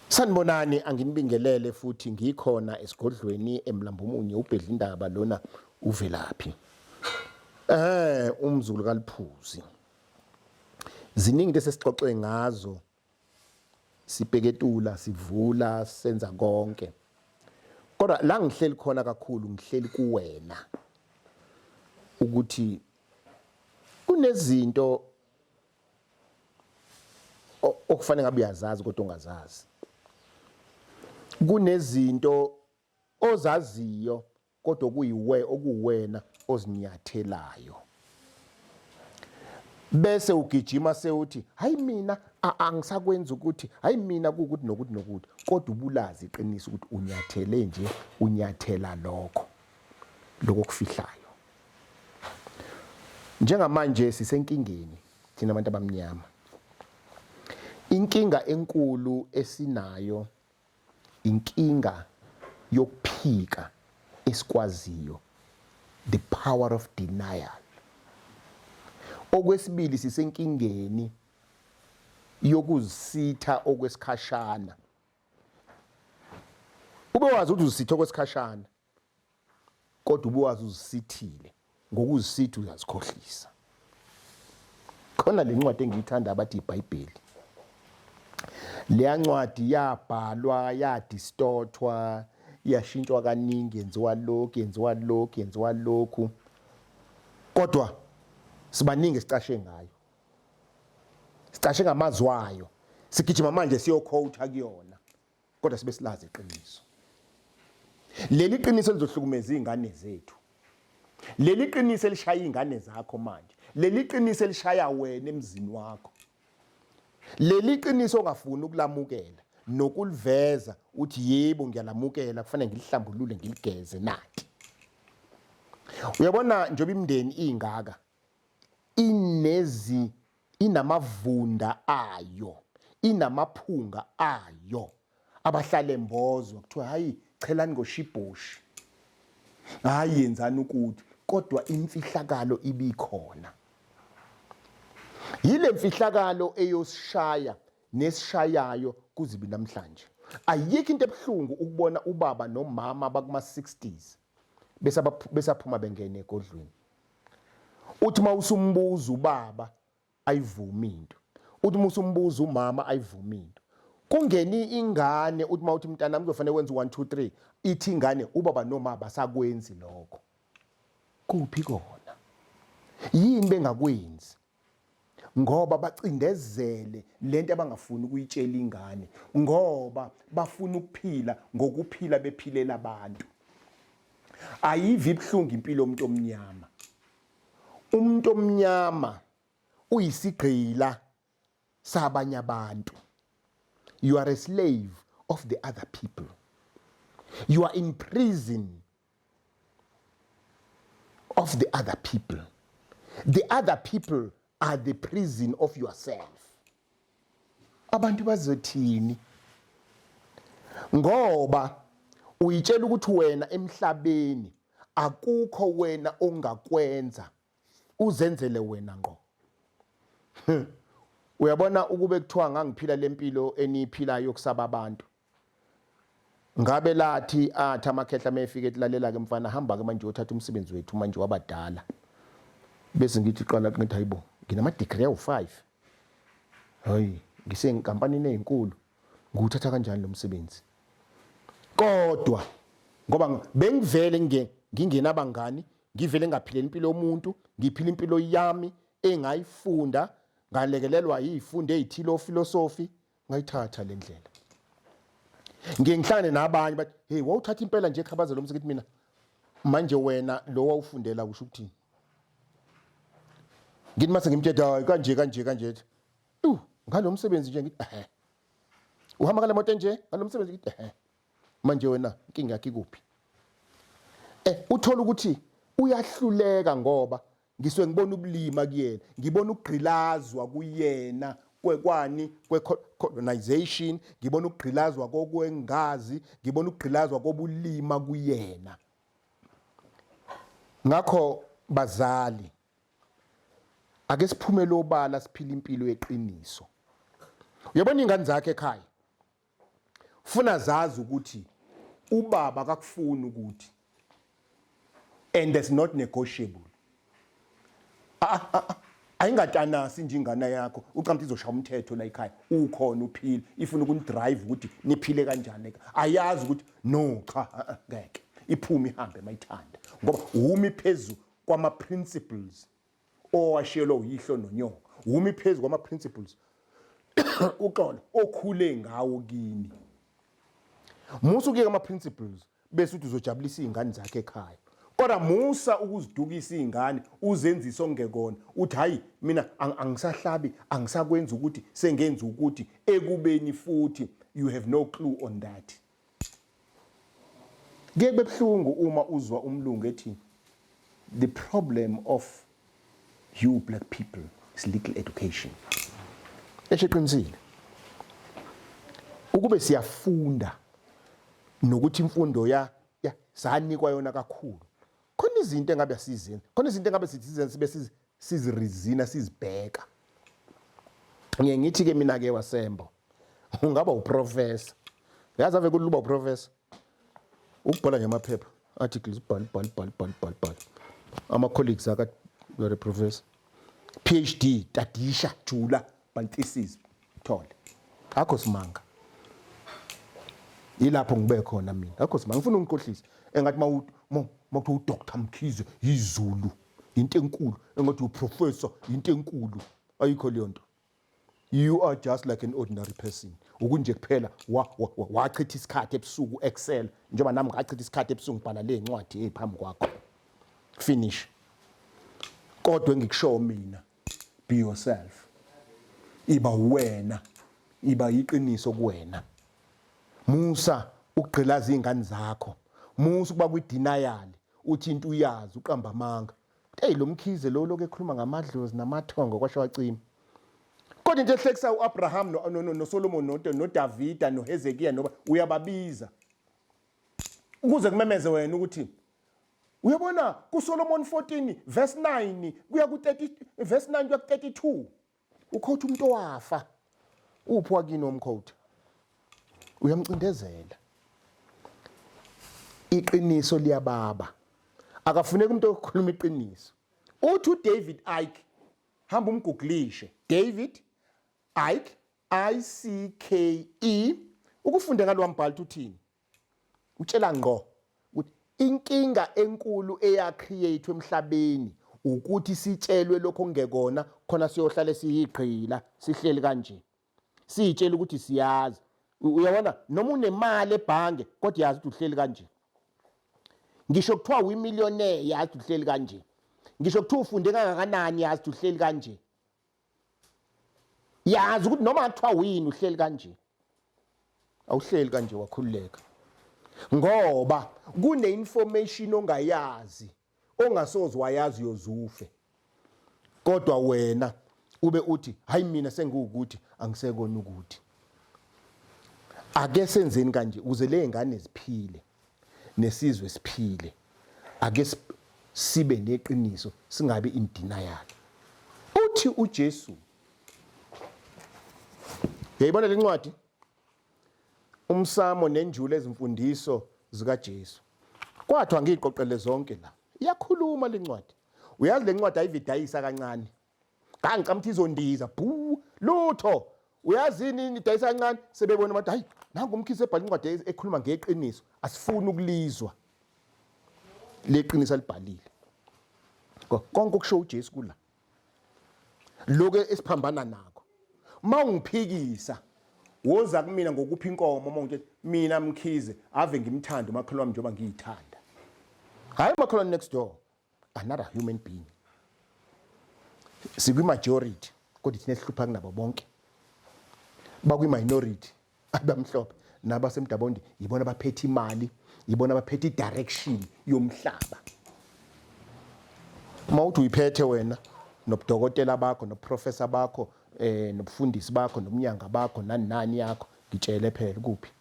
Sanibonani, anginibingelele futhi ngikhona esigodlweni eMlambomunye ubhedlindaba lona uvelaphi. Umzulu kaLiphuzi. Ziningi into esixoxe ngazo. Sibheketula, sivula, senza konke. Kodwa la ngihleli khona kakhulu ngihleli kuwena. Ukuthi kunezinto okufanele ngabe uyazazi kodwa ungazazi. Kunezinto ozaziyo kodwa okuwena ozinyathelayo. Bese ugijima sewuthi hayi mina angisakwenza ukuthi hayi mina kuukuthi nokuthi kodwa ubulazi iqiniso ukuthi unyathele nje unyathela lokho okufihlayo. Njengamanje sisenkingeni thina abantu abamnyama. Inkinga enkulu esinayo inkinga yokuphika esikwaziyo, the power of denial. Okwesibili sisenkingeni yokuzisitha okwesikhashana. Ube wazi ukuthi uzisitha okwesikhashana kodwa ube wazi uzisithile ngokuzisitha uyazikhohlisa. Khona le ncwadi engiyithanda abathi iBhayibheli. Le ncwadi yabhalwa yadistortwa yashintshwa kaningi yenziwa lokhu kodwa sibaningi sicashe ngayo. Sicashe ngamazwi wayo. Sigijima manje siyoquote kuyona kodwa sibe silazi iqiniso. Leli qiniso lizohlukumeza izingane zethu. Leli qiniso lishaya izingane zakho manje. Leli qiniso lishaya wena emzini wakho. Leli qiniso ongafuni ukulamukela nokuliveza uthi yebo ngiyalamukela kufanele ngilihlambulule ngiligeze nathi. Uyabona njoba imindeni ingaka inamavunda ayo, inamaphunga ayo. Abahlala embozwe kuthiwa hayi chelani ngoshiboshi. Hayi yenzani ukuthi kodwa imfihlakalo ibikhona. Yile mfihlakalo eyosishaya nesishayayo kuzibi namhlanje. Ayikho into ebuhlungu ukubona ubaba nomama bakuma-60s besaphuma bengene egodlweni. Uthi mawusumbuza ubaba ayivumi into. Uthi mawusumbuza umama ayivumi into. Kungeni ingane uthi mawuthi mntana kuzofanele wenza 1 2 3 ithi ingane ubaba nomama basakwenzi lokho. Kuphi kona? Yini bengakwenzi? Ngoba bacindezele lento abangafuni ukuyitshela ingane ngoba bafuna ukuphila ngokuphila bephilela abantu. Ayivi ibhlungu impilo yomuntu omnyama. Umuntu omnyama uyisigqila sabanye abantu. You are a slave of the other people. You are in prison of the other people. The other people are the prison of yourself. Abantu bazothini? Ngoba uyitshela ukuthi wena emhlabeni akukho wena ongakwenza uzenzele wena ngqo. Uyabona ukube kuthiwa ngangiphila lempilo eniphilayo yokusaba abantu. Ngabe lathi amakhehla mayefika etilalela ke mfana hamba ke manje uyothatha umsebenzi wethu manje wabadala. Bese ngithi qala ngithi hayibo nginama degree awu5. Hayi ngisenkampanini ezinkulu nguthatha kanjani lo msebenzi. Kodwa ngoba bengivele ngingenabangani ngivele ngaphilela impilo yomuntu ngiphila impilo yami engayifunda ngalekelelwa yizifundo ezithile philosophy ngayithatha le ndlela. Ngihlangane nabanye bathi hey wawuthatha impela nje ekhabazela umsebenzi mina manje wena lo wawufundela kusho ukuthini. Ngithi mase ngimthetha kanje ngalo msebenzi nje ngithi uhamba ngale moto nje ngalo msebenzi ngithi manje wena inkinga yakho ikuphi? uthola ukuthi uyahluleka ngoba ngisuke ngibona ubulima kuyena, ngibona ukugqilazwa kuyena kwekwani kwe-colonization, ngibona ukugqilazwa kokwengazi, ngibona ukugqilazwa kobulima kuyena. Ngakho bazali, ake siphumele obala siphila impilo yeqiniso. Uyabona ingane zakhe ekhaya ufuna zazi ukuthi ubaba akakufuni ukuthi, and it's not negotiable. Ayingatanasi nje ingane yakho ucamthi izoshaya umthetho la ekhaya, ukhona uphila, ifuna ukunidrive ukuthi niphile kanjani, ayazi ukuthi no cha ngeke iphume ihambe mayithanda ngoba umi phezulu kwama principles owashiyelwa uyihlo nonyoko, umi phezulu kwama principles uxolo okhule ngawo kini. Musa ukuye ama principles bese uthi uzojabulisa izingane zakhe ekhaya, kodwa musa ukuzidukisa izingane uzenzisa ongekona uthi hayi mina angisahlabi angisakwenza ukuthi sengenza ukuthi ekubeni futhi you have no clue on that. Kube bebhlungu uma uzwa umlungu ethi the problem of you black people is little education. Esheqinisile ukube siyafunda nokuthi imfundo sanikwa yona kakhulu, khona izinto engabe sizenza, khona izinto engabe sizenza sibe sizirizina sizibheka. Ngeke ngithi ke mina ke wasembo ungaba uprofessor, yazi ave kuluba uprofessor ukubhala ngamaphepha articles bhal ama colleagues aka you're a professor, PhD tadisha jula bal thesis thole akho simanga. Yilapho ngibe khona mina akho simanga, ngifuna ungikhohlisa engathi mawuthi uDr Mkhize izulu into enkulu, engathi uprofessor into enkulu, ayikho leyo nto. You are just like an ordinary person. Ukunje kuphela wachitha isikhathi ebusuku Excel njengoba nami ngachitha isikhathi ebusuku ngibhala le ncwadi ephambi kwakho. Finish. Kodwa engikushoyo mina, be yourself. Iba wena, iba yiqiniso kuwena. Musa ukugqilaza izingane zakho, musa ukuba kwi-denial uthi into uyazi uqamba amanga. Hey lo Mkhize lo lokho ekhuluma ngamadlozi namathongo kwasho wacima. Kodwa into ehlekisa uAbraham noSolomon noDavida noHezekiya noba uyababiza ukuze kumemeze wena ukuthi uyabona kuSolomon 14 verse 9 kuya ku30 verse 9 kuya ku32 ukhotha umuntu owafa uphi wakini omkhotha uyamcindezela. Iqiniso liyababa, akafuneki umuntu okhuluma iqiniso. Uthi uDavid Icke, hamba umgooglishe David Icke ICKE, ukufunde ngalo mbhalo uthini, utshela ngqo ukuthi inkinga enkulu eyacreate emhlabeni ukuthi sitshelwe lokho ngekona khona siyohlala siyiqhila sihleli kanje sitshela ukuthi siyazi. Uyabona noma unemali ebhange kodwa yazi ukuthi uhleli kanje. Ngisho kuthiwa uyimillionaire yazi ukuthi uhleli kanje. Ngisho kuthiwa ufunde kangakanani yazi ukuthi uhleli kanje. Yazi ukuthi noma kuthiwa uyini uhleli kanje. Awuhleli kanje wakhululeka. Ngoba kune information ongayazi, ongasoze wayazi yozufe. Kodwa wena ube uthi hayi mina sengukuthi angisekona ukuthi. Ake senzeni kanje uze le ngane ziphile nesizwe siphile. Ake sibe neqiniso singabe in denial. Uthi uJesu, yayibona le ncwadi Umsamo nenjula ezimfundiso zika Jesu. Kwathi angiqoqele zonke la. Iyakhuluma le ncwadi. Uyazi le ncwadi ayividayisa kancane. Ngicamthi izondiza bhu lutho. Uyazini idayisa kancane sebebona bathi hayi nangu Mkhize ebhala incwadi ekhuluma ngeqiniso, asifuni ukulizwa. Leqiniso libhalile. Konke okusho uJesu kula. Lokho esiphambana nakho. Mawungiphikisa woza kumina ngokuphi inkomo mawungithi mina Mkhize ave ngimthanda umakhelwane wami njengoba ngiyithanda. Hayi umakhelwane next door, another human being. Sikwi majority kodwa thina sihlupha kunabo bonke. Bakwi minority abamhlophe nabasemdabondi yibona abaphethe imali, yibona abaphethe i-direction yomhlaba. Uma uthi uyiphethe wena nobudokotela bakho, noprofessor bakho, nobufundisi bakho, nomnyanga bakho, nani yakho, ngitshele phela kuphi.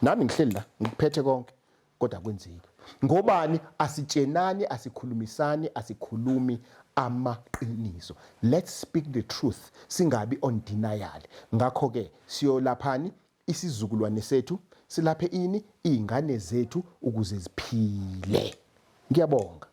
Nami ngihleli la ngikuphethe konke kodwa kwenzeki. Ngobani? Asitshenani, asikhulumisani, asikhulumi amaqiniso. Let's speak the truth, singabi on denial. Ngakho ke siyolaphani isizukulwane sethu, silaphe ini izingane zethu ukuze ziphile. Ngiyabonga.